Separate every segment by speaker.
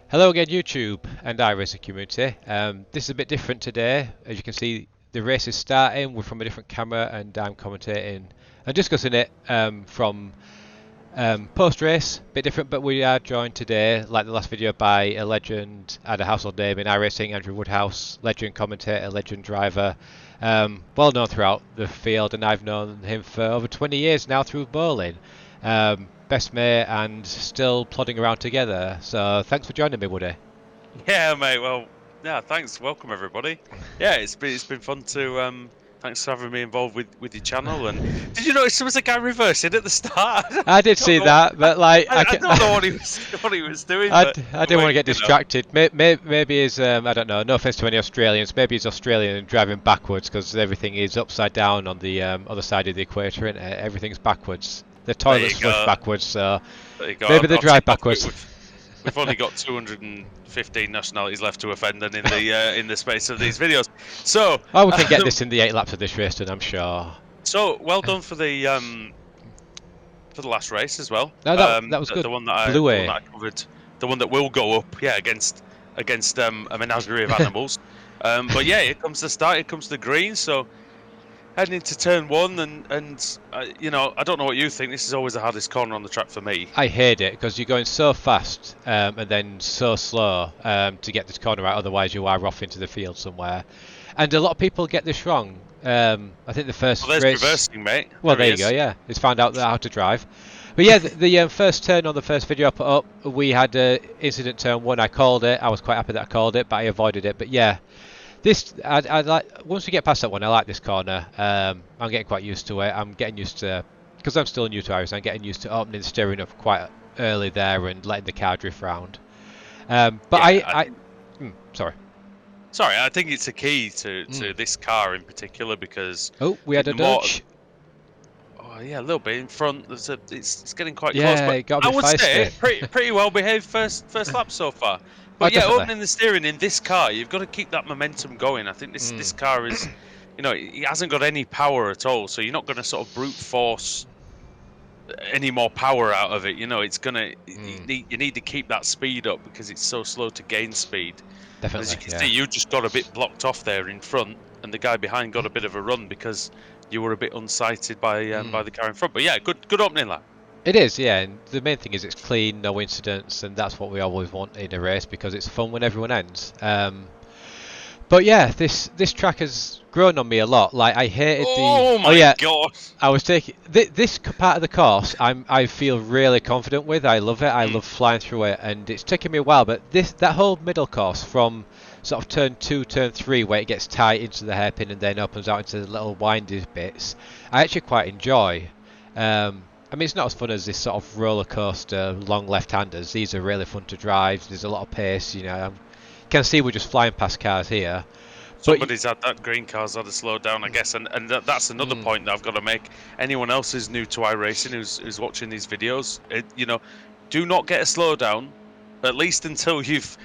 Speaker 1: Hello again, YouTube and iRacing community. This is a bit different today. As you can see, the race is starting. We're from a different camera, and I'm commentating and discussing it from post-race. Bit different, but we are joined today, like the last video, by a legend and a household name in iRacing, Andrew Woodhouse, legend commentator, legend driver, well known throughout the field, and I've known him for over 20 years now through bowling. Best mate and still plodding around together. So thanks for joining me, Woody.
Speaker 2: Yeah, mate. Well, yeah. Thanks. Welcome, everybody. Yeah, it's been fun to. Thanks for having me involved with your channel. And did you notice there was a guy reversing at the start?
Speaker 1: I did see that, but like
Speaker 2: I don't know what he was doing.
Speaker 1: I didn't want to get distracted. Maybe he's I don't know. No offense to any Australians. Maybe he's Australian and driving backwards because everything is upside down on the other side of the equator, and everything's backwards. The toilets flush backwards, so maybe they drive backwards.
Speaker 2: We've only got 215 nationalities left to offend, and in the space of these videos. So
Speaker 1: we can get this in the 8 laps of this race, then I'm sure.
Speaker 2: So well done for the last race as well.
Speaker 1: No, that was good.
Speaker 2: The one that I covered, the one that will go up, yeah, against a menagerie of animals. But yeah, here comes the start. Here comes the green. So heading into turn one, and you know, I don't know what you think. This is always the hardest corner on the track for me.
Speaker 1: I hate it because you're going so fast and then so slow to get this corner out. Otherwise, you are off into the field somewhere. And a lot of people get this wrong. I think the first
Speaker 2: race... reversing, mate.
Speaker 1: Well, there you go, yeah. He's found out how to drive. But yeah, the first turn on the first video I put up, we had incident turn 1. I called it. I was quite happy that I called it, but I avoided it. But yeah, this I like. Once we get past that one, I like this corner. I'm getting quite used to it. I'm getting used to, because I'm still new to Iris, I'm getting used to opening the steering up quite early there and letting the car drift round. But yeah,
Speaker 2: Sorry, I think it's a key to this car in particular because...
Speaker 1: Oh, we had a dodge.
Speaker 2: Oh, yeah, a little bit in front. It's getting quite
Speaker 1: close.
Speaker 2: But
Speaker 1: got to be
Speaker 2: I would say pretty well behaved first lap so far. But yeah, definitely. Opening the steering in this car, you've got to keep that momentum going. I think this car is, you know, it hasn't got any power at all, so you're not going to sort of brute force any more power out of it. You know, it's gonna you need to keep that speed up because it's so slow to gain speed.
Speaker 1: Definitely.
Speaker 2: As you can see, you just got a bit blocked off there in front, and the guy behind got a bit of a run because you were a bit unsighted by the car in front. But yeah, good opening lap.
Speaker 1: It is, yeah. And the main thing is it's clean, no incidents, and that's what we always want in a race because it's fun when everyone ends. But yeah, this track has grown on me a lot. Like I hated
Speaker 2: God!
Speaker 1: I was taking this part of the course. I feel really confident with. I love it. I love flying through it, and it's taken me a while. But that whole middle course from sort of turn 2, turn 3, where it gets tight into the hairpin and then opens out into the little windy bits, I actually quite enjoy. I mean, it's not as fun as this sort of roller coaster long left-handers. These are really fun to drive. There's a lot of pace, you know. You can see we're just flying past cars here.
Speaker 2: Somebody's had that green car's had to slow down, I guess, and that's another point that I've got to make. Anyone else who's new to iRacing who's watching these videos, you know, do not get a slowdown, at least until you've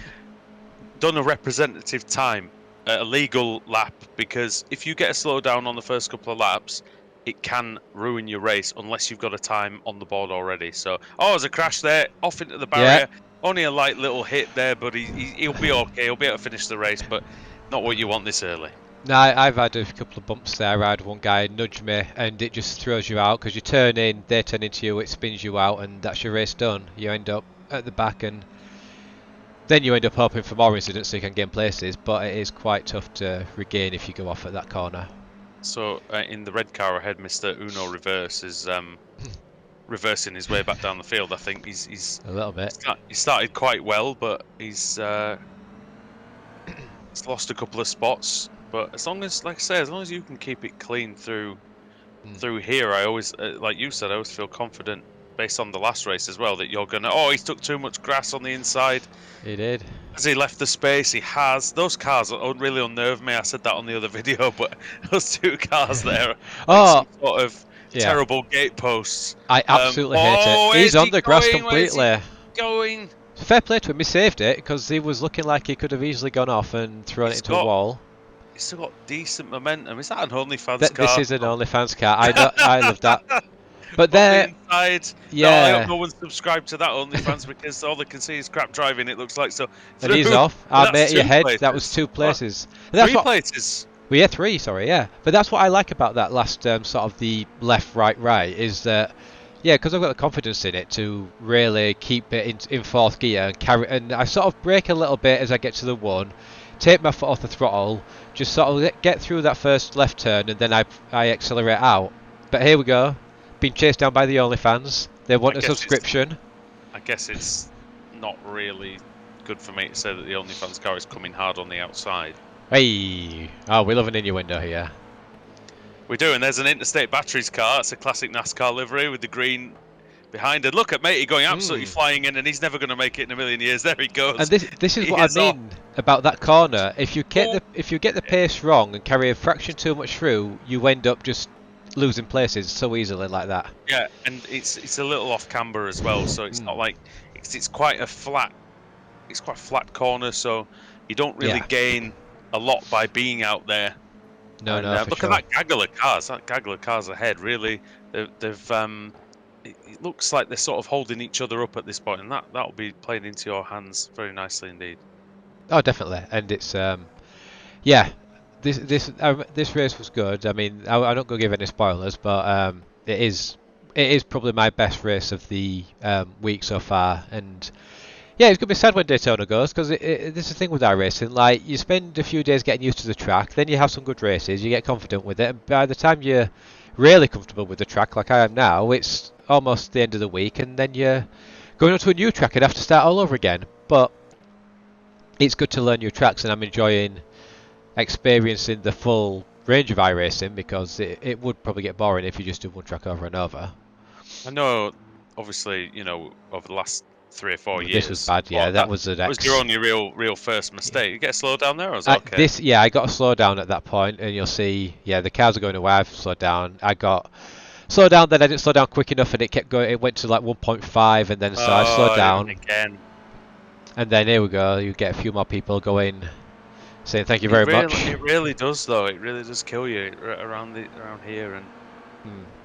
Speaker 2: done a representative time, a legal lap, because if you get a slowdown on the first couple of laps, it can ruin your race unless you've got a time on the board already. So, there's a crash there, off into the barrier. Yeah. Only a light little hit there, but he'll be okay. He'll be able to finish the race, but not what you want this early.
Speaker 1: No, I've had a couple of bumps there. I had one guy nudge me, and it just throws you out because you turn in, they turn into you, it spins you out, and that's your race done. You end up at the back, and then you end up hoping for more incidents so you can gain places, but it is quite tough to regain if you go off at that corner.
Speaker 2: So in the red car ahead, Mr. Uno Reverse is reversing his way back down the field. I think he's
Speaker 1: a little bit.
Speaker 2: He started quite well, but he's lost a couple of spots. But as long as, like I say, as long as you can keep it clean through here, I always, like you said, I always feel confident based on the last race as well that you're gonna. Oh, he took too much grass on the inside.
Speaker 1: He did.
Speaker 2: Has he left the space? He has. Those cars really unnerve me. I said that on the other video, but those two cars there, some sort of terrible gate posts.
Speaker 1: I absolutely hate it. He's on the grass completely.
Speaker 2: Going.
Speaker 1: Fair play to him. He saved it because he was looking like he could have easily gone off and thrown it into a wall.
Speaker 2: He's still got decent momentum. Is that an OnlyFans car?
Speaker 1: This is an OnlyFans car. I love that. But
Speaker 2: From the
Speaker 1: they're
Speaker 2: inside. No, I hope
Speaker 1: yeah,
Speaker 2: no one's subscribed to that OnlyFans because all they can see is crap driving. It looks like so
Speaker 1: and he's
Speaker 2: through.
Speaker 1: off. I
Speaker 2: That's
Speaker 1: made your
Speaker 2: two
Speaker 1: head. That was
Speaker 2: places.
Speaker 1: two
Speaker 2: What?
Speaker 1: places. And that's
Speaker 2: Three
Speaker 1: what.
Speaker 2: places.
Speaker 1: Well, yeah, three. Sorry, yeah. But that's what I like about that last sort of the left, right, right is that. Yeah, because I've got the confidence in it to really keep it in fourth gear and carry. And I sort of brake a little bit as I get to the one, take my foot off the throttle, just sort of get through that first left turn, and then I accelerate out. But here we go, being chased down by the OnlyFans. They want a subscription.
Speaker 2: I guess it's not really good for me to say that the OnlyFans car is coming hard on the outside.
Speaker 1: Hey, oh, we're loving in your window here.
Speaker 2: We do, and there's an Interstate Batteries car. It's a classic NASCAR livery with the green behind it. Look at matey going absolutely flying in, and he's never going to make it in a million years. There he goes.
Speaker 1: And this is what I mean about that corner. If you get the pace wrong and carry a fraction too much through, you end up just losing places so easily like that.
Speaker 2: Yeah, and it's a little off camber as well, so it's not like it's quite a flat. It's quite a flat corner, so you don't really gain a lot by being out there.
Speaker 1: No,
Speaker 2: and,
Speaker 1: no.
Speaker 2: Look at that gaggle of cars. That gaggle of cars ahead. Really, they've. It looks like they're sort of holding each other up at this point, and that'll be playing into your hands very nicely indeed.
Speaker 1: Oh, definitely, and it's yeah. This race was good. I mean, I'm not going to give any spoilers, but it is probably my best race of the week so far, and yeah, it's gonna be sad when Daytona goes because this is the thing with iRacing. Like you spend a few days getting used to the track, then you have some good races, you get confident with it, and by the time you're really comfortable with the track, like I am now, it's almost the end of the week, and then you're going on to a new track and have to start all over again. But it's good to learn new tracks, and I'm enjoying experiencing the full range of iRacing because it would probably get boring if you just do one track over and over.
Speaker 2: I know, obviously, over the last 3 or 4 years.
Speaker 1: This was bad, yeah. That was
Speaker 2: your only real first mistake. You get a slow down there, or was it okay?
Speaker 1: I got a slow down at that point, and you'll see, the cars are going away. I've slowed down. I got slowed down, then I didn't slow down quick enough, and it kept going. It went to like 1.5, and then so I slowed down
Speaker 2: again.
Speaker 1: And then here we go. You get a few more people going, saying thank you very much.
Speaker 2: It really does, though. It really does kill you around here, and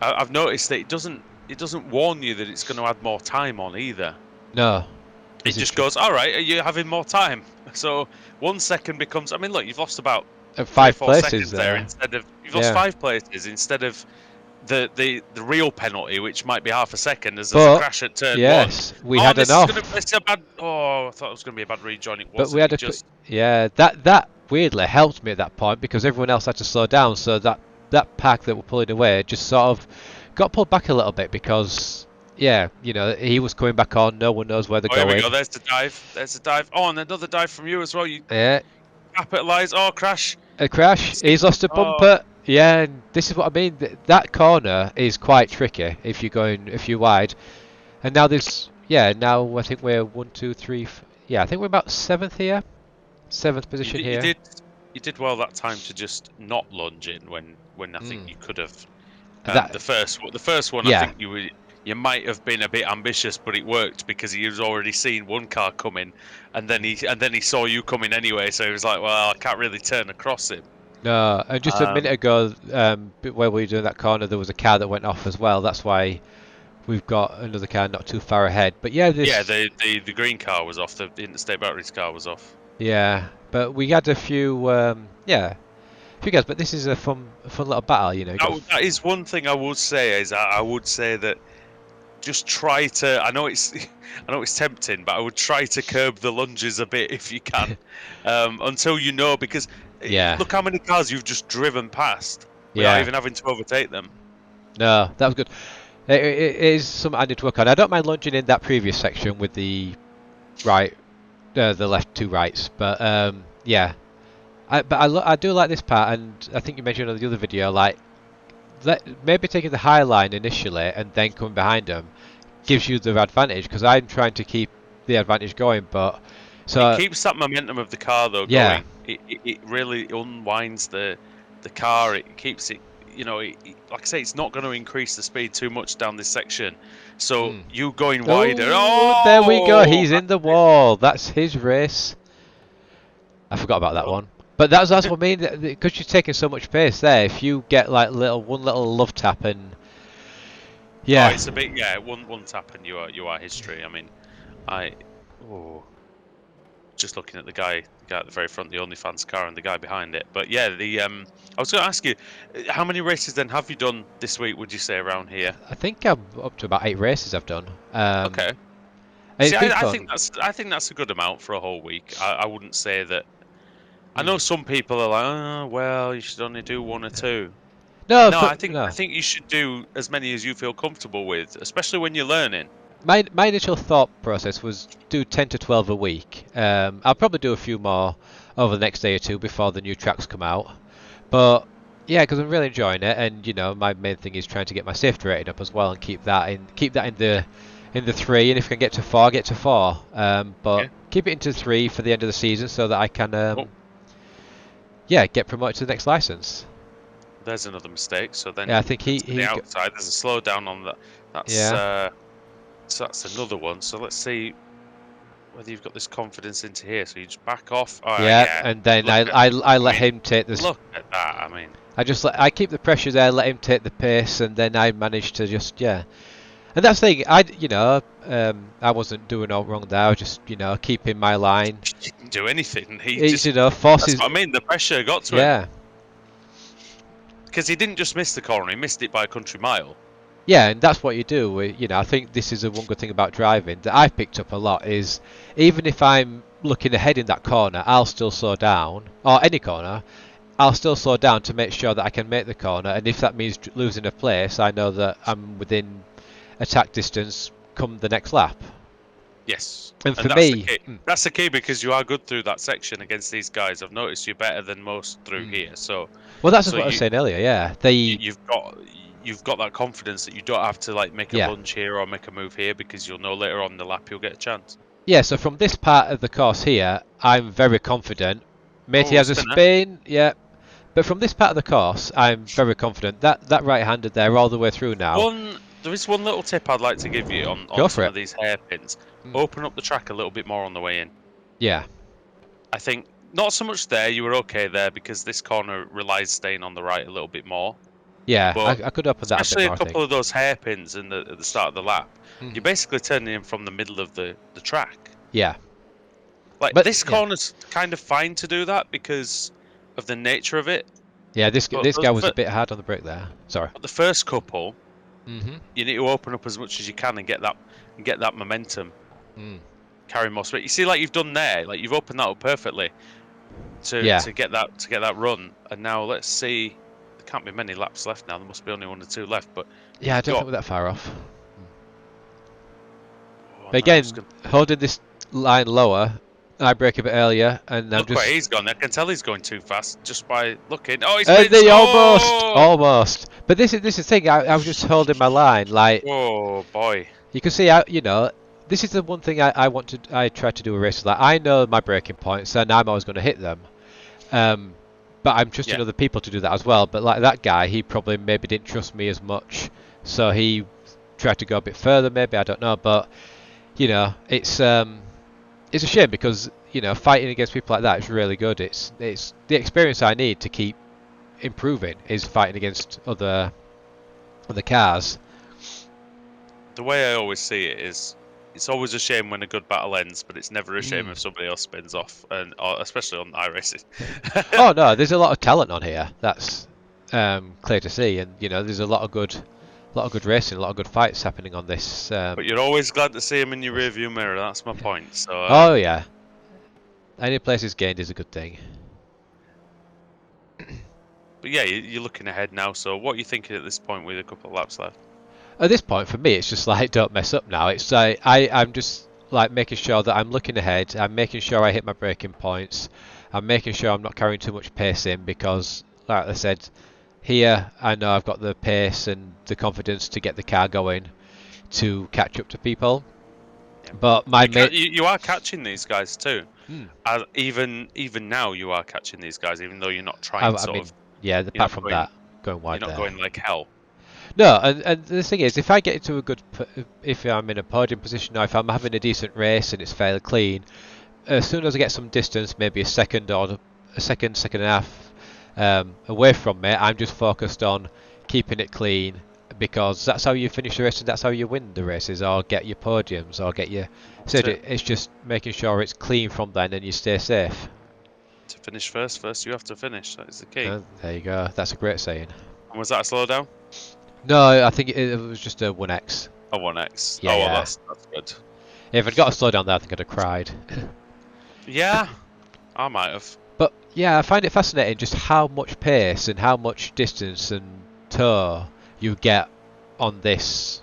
Speaker 2: I've noticed that it doesn't warn you that it's going to add more time on either.
Speaker 1: No.
Speaker 2: It just goes, all right, are you having more time? So 1 second becomes. I mean, look, you've lost about
Speaker 1: 5 places
Speaker 2: there instead of you've lost 5 places instead of the real penalty, which might be half a second as there's a crash at turn 1.
Speaker 1: Yes, we had enough.
Speaker 2: I thought it was going to be a bad rejoin. It wasn't.
Speaker 1: But we had that weirdly helped me at that point because everyone else had to slow down. So that pack that were pulling away just sort of got pulled back a little bit because. Yeah, he was coming back on. No one knows where they're going.
Speaker 2: Here we go. There's the dive. Oh, and another dive from you as well. You capitalise. Oh, crash.
Speaker 1: A crash. He's lost a bumper. Yeah, and this is what I mean. That corner is quite tricky if you're wide. And now now I think we're 1, 2, 3. I think we're about 7th here. 7th position here.
Speaker 2: You did well that time to just not lunge in when I think you could have. The first one, I think you might have been a bit ambitious, but it worked because he was already seen one car coming, and then he saw you coming anyway. So he was like, "Well, I can't really turn across him."
Speaker 1: No, and just a minute ago, where we were doing that corner, there was a car that went off as well. That's why we've got another car not too far ahead. But
Speaker 2: the green car was off. The Interstate Batteries car was off.
Speaker 1: Yeah, but we had a few guys. But this is a fun little battle,
Speaker 2: That is one thing I would say that. Just try to. I know it's tempting, but I would try to curb the lunges a bit if you can, until because look how many cars you've just driven past without even having to overtake them.
Speaker 1: No, that was good. It is something I need to work on. I don't mind lunging in that previous section with the the left 2 rights, but I do like this part, and I think you mentioned on the other video, like. Maybe taking the high line initially and then coming behind them gives you the advantage because I'm trying to keep the advantage going, but
Speaker 2: it keeps that momentum of the car though going. It really unwinds the car. It keeps it. Like I say, it's not going to increase the speed too much down this section. So you going wider. Oh,
Speaker 1: there we go. He's in the wall. That's his race. I forgot about that one. But that's what I mean, because you're taking so much pace there. If you get like one little love tap and Yeah.
Speaker 2: Oh, it's a bit. Yeah, one tap and you are history. I mean, just looking at the guy at the very front, the OnlyFans car, and the guy behind it. But yeah, I was going to ask you, how many races then have you done this week? Would you say around here?
Speaker 1: I think I'm up to about 8 races I've done.
Speaker 2: Okay.
Speaker 1: And
Speaker 2: See,
Speaker 1: it's been
Speaker 2: I
Speaker 1: fun.
Speaker 2: think that's a good amount for a whole week. I wouldn't say that. I know
Speaker 1: Mm.
Speaker 2: some people are like, oh, well, you should only do 1 or 2.
Speaker 1: No,
Speaker 2: No, I
Speaker 1: no.
Speaker 2: think you should do as many as you feel comfortable with, especially when you're learning.
Speaker 1: My initial thought process was do 10 to 12 a week. I'll probably do a few more over the next day or two before the new tracks come out. But yeah, because I'm really enjoying it, and you know, my main thing is trying to get my safety rating up as well, and keep that in the 3. And if I can get to 4, get to 4. But
Speaker 2: Yeah.
Speaker 1: keep it into 3 for the end of the season so that I can
Speaker 2: Oh,
Speaker 1: get promoted to the next license.
Speaker 2: there's another mistake. So then,
Speaker 1: Yeah, I think
Speaker 2: to the outside, there's a slowdown on that.
Speaker 1: yeah.
Speaker 2: So that's another one. So let's see whether you've got this confidence into here. So you just back off. Oh, yeah.
Speaker 1: And then
Speaker 2: Look
Speaker 1: I let him take this.
Speaker 2: Look at that. I mean,
Speaker 1: I keep the pressure there, let him take the pace, and then I manage to just And that's the thing. I wasn't doing all wrong there. I was just keeping my line.
Speaker 2: he didn't do anything.
Speaker 1: It's
Speaker 2: That's
Speaker 1: forces.
Speaker 2: what I mean. The pressure got to him.
Speaker 1: Yeah.
Speaker 2: Because he didn't just miss the corner; he missed it by a country mile.
Speaker 1: Yeah, and that's what you do. I think this is the one good thing about driving that I picked up a lot is even if I'm looking ahead in that corner, I'll still slow down, or any corner, I'll still slow down to make sure that I can make the corner. And if that means losing a place, I know that I'm within attack distance come the next lap.
Speaker 2: Yes.
Speaker 1: And for
Speaker 2: that's
Speaker 1: me,
Speaker 2: the key. That's the key because you are good through that section against these guys. I've noticed you're better than most through here. So,
Speaker 1: well, that's what I was saying earlier. Yeah,
Speaker 2: you've got that confidence that you don't have to like make a lunge here or make a move here because you'll know later on in the lap you'll get a chance.
Speaker 1: Yeah. So from this part of the course here, I'm very confident. Matey has a spin. Yeah. But from this part of the course, I'm very confident that right-handed there all the way through now.
Speaker 2: There is one little tip I'd like to give you on some of these hairpins. Open up the track a little bit more on the way in.
Speaker 1: Yeah.
Speaker 2: I think not so much there. You were okay there because this corner relies staying on the right a little bit more.
Speaker 1: Yeah, I could open that a bit more.
Speaker 2: Especially a couple of those hairpins at the start of the lap. You're basically turning in from the middle of the track.
Speaker 1: Yeah.
Speaker 2: But this corner's kind of fine to do that because of the nature of it.
Speaker 1: Yeah, this guy was a bit hard on the brake there. Sorry.
Speaker 2: But the first couple, you need to open up as much as you can and get that momentum. Carry more speed. You see, like you've done there, like you've opened that up perfectly to get that run. And now let's see. There can't be many laps left now. There must be only 1 or 2 left. But
Speaker 1: yeah, I don't think we're that far off. But again, holding this line lower, I brake a bit earlier, and
Speaker 2: look where he's gone. I can tell he's going too fast just by looking. Oh, he's
Speaker 1: almost. But this is the thing. I was just holding my line, like.
Speaker 2: Oh boy.
Speaker 1: You can see, this is the one thing I try to do a race like. I know my braking points, and I'm always going to hit them. But I'm trusting other people to do that as well. But like that guy, he probably maybe didn't trust me as much, so he tried to go a bit further. Maybe I don't know, but it's a shame because fighting against people like that is really good. It's the experience I need to keep improving is fighting against other cars.
Speaker 2: The way I always see it is, it's always a shame when a good battle ends, but it's never a shame if somebody else spins off, and especially on iRacing.
Speaker 1: Oh no, there's a lot of talent on here. That's clear to see, and there's a lot of good racing, a lot of good fights happening on this.
Speaker 2: But you're always glad to see him in your rearview mirror. That's my point. So.
Speaker 1: Oh yeah. Any places gained is a good thing.
Speaker 2: But yeah, you're looking ahead now. So what are you thinking at this point with a couple of laps left?
Speaker 1: At this point, for me, it's just like don't mess up now. It's like I'm just like making sure that I'm looking ahead. I'm making sure I hit my braking points. I'm making sure I'm not carrying too much pace in because, like I said, here I know I've got the pace and the confidence to get the car going to catch up to people. But
Speaker 2: you are catching these guys too. Even now, you are catching these guys, even though you're not trying.
Speaker 1: Yeah. Apart from that, going wide.
Speaker 2: You're not going like hell.
Speaker 1: No, and the thing is, if I get into if I'm in a podium position or if I'm having a decent race and it's fairly clean, as soon as I get some distance, maybe a second and a half away from me, I'm just focused on keeping it clean, because that's how you finish the race and that's how you win the races or get your podiums or get your. So
Speaker 2: That's it.
Speaker 1: it's just making sure it's clean from then and you stay safe.
Speaker 2: To finish first you have to finish. That is the key.
Speaker 1: There you go. That's a great saying.
Speaker 2: And was that a slowdown?
Speaker 1: No, I think it was just a 1x.
Speaker 2: A 1x.
Speaker 1: Yeah,
Speaker 2: Oh, well,
Speaker 1: yeah.
Speaker 2: that's good.
Speaker 1: If I'd got a slowdown there, I think I'd have cried.
Speaker 2: Yeah, I might have.
Speaker 1: But yeah, I find it fascinating just how much pace and how much distance and tow you get on this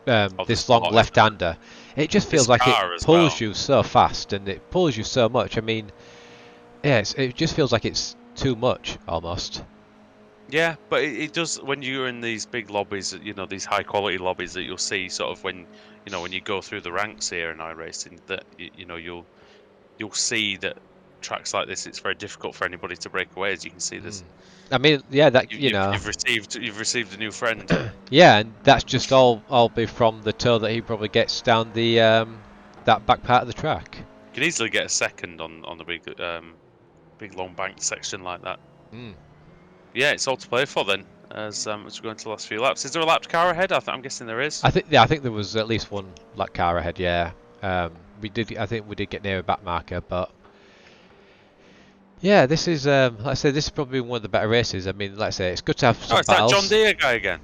Speaker 1: this long left-hander. It just feels like it pulls you so fast and it pulls you so much. I mean, yeah, it just feels like it's too much almost.
Speaker 2: Yeah, but it does when you're in these big lobbies, these high-quality lobbies that you'll see sort of when you go through the ranks here in iRacing, that you'll see that tracks like this, it's very difficult for anybody to break away. As you can see, this.
Speaker 1: I mean, yeah, that
Speaker 2: you've received a new friend.
Speaker 1: Yeah, and that's just all be from the tow that he probably gets down the that back part of the track.
Speaker 2: You could easily get a second on the big long banked section like that. Yeah, it's all to play for then. As we go into the last few laps, is there a lapped car ahead? I'm guessing there is.
Speaker 1: I think there was at least one lap car ahead. Yeah, I think we did get near a back marker, but yeah, this is like I say, this is probably one of the better races. I mean, like I say, it's good to have some battles.
Speaker 2: That John Deere guy again?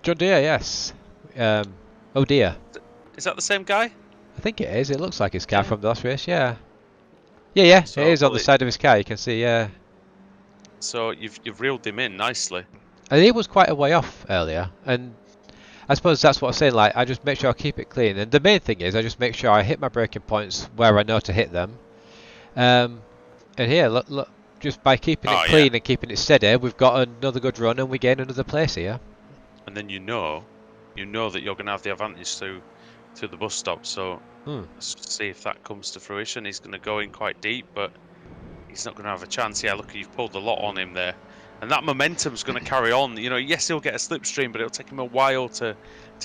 Speaker 1: John Deere, yes. Oh dear.
Speaker 2: Is that the same guy?
Speaker 1: I think it is. It looks like his car from the last race. Yeah. Yeah. So, it is on the side of his car. You can see. Yeah.
Speaker 2: So you've reeled him in nicely.
Speaker 1: And he was quite a way off earlier, and I suppose that's what I'm saying. Like, I just make sure I keep it clean, and the main thing is I just make sure I hit my braking points where I know to hit them. And here, look, just by keeping it clean and keeping it steady, we've got another good run, and we gain another place here.
Speaker 2: And then you know that you're going to have the advantage through the bus stop. So let's see if that comes to fruition. He's going to go in quite deep, but he's not going to have a chance. Yeah, look, you've pulled a lot on him there. And that momentum's going to carry on. Yes, he'll get a slipstream, but it'll take him a while to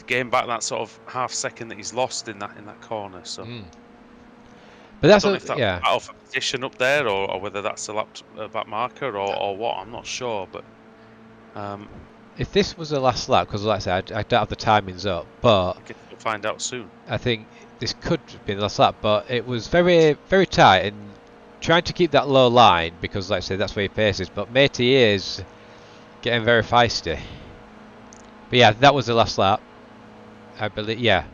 Speaker 2: gain back that sort of half second that he's lost in that corner. So,
Speaker 1: but that's
Speaker 2: battle for position up there, or whether that's a back marker or what. I'm not sure, but
Speaker 1: if this was the last lap, because like I said, I don't have the timings up, but
Speaker 2: we'll find out soon.
Speaker 1: I think this could be the last lap, but it was very, very tight and trying to keep that low line because, like I say, that's where he paces. But Matey is getting very feisty. But yeah, that was the last lap, I believe. Yeah.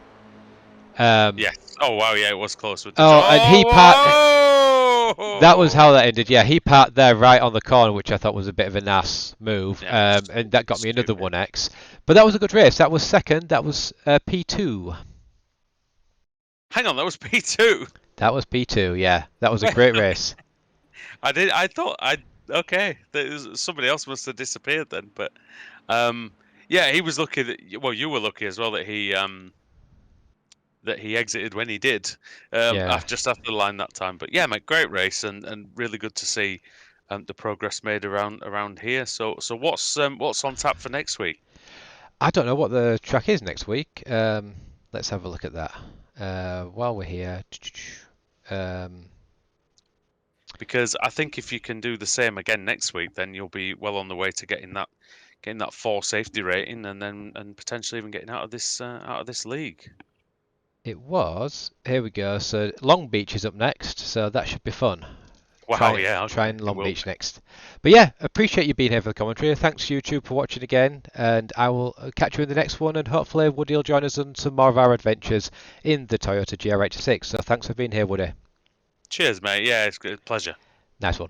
Speaker 2: Yes. Oh wow, yeah, it was close with.
Speaker 1: And he parked. That was how that ended. Yeah, he parked there right on the corner, which I thought was a bit of a nass move, and that got me another 1x. But that was a good race. That was second. That was P2.
Speaker 2: Hang on, that was P2.
Speaker 1: That was P2. Yeah, that was a great race.
Speaker 2: Okay. Somebody else must have disappeared then, but yeah, he was lucky that. Well, you were lucky as well that he exited when he did. Just after the line that time. But yeah, mate, great race and really good to see the progress made around here. So what's on tap for next week?
Speaker 1: I don't know what the track is next week. Let's have a look at that while we're here.
Speaker 2: Because I think if you can do the same again next week, then you'll be well on the way to getting that 4 safety rating, and potentially even getting out of this league.
Speaker 1: It was. Here we go. So Long Beach is up next, so that should be fun.
Speaker 2: Wow,
Speaker 1: Trying Long Beach next. But yeah, appreciate you being here for the commentary. Thanks YouTube for watching again, and I will catch you in the next one, and hopefully Woody will join us on some more of our adventures in the Toyota GR86. So thanks for being here, Woody.
Speaker 2: Cheers, mate. Yeah, it's a pleasure.
Speaker 1: Nice one.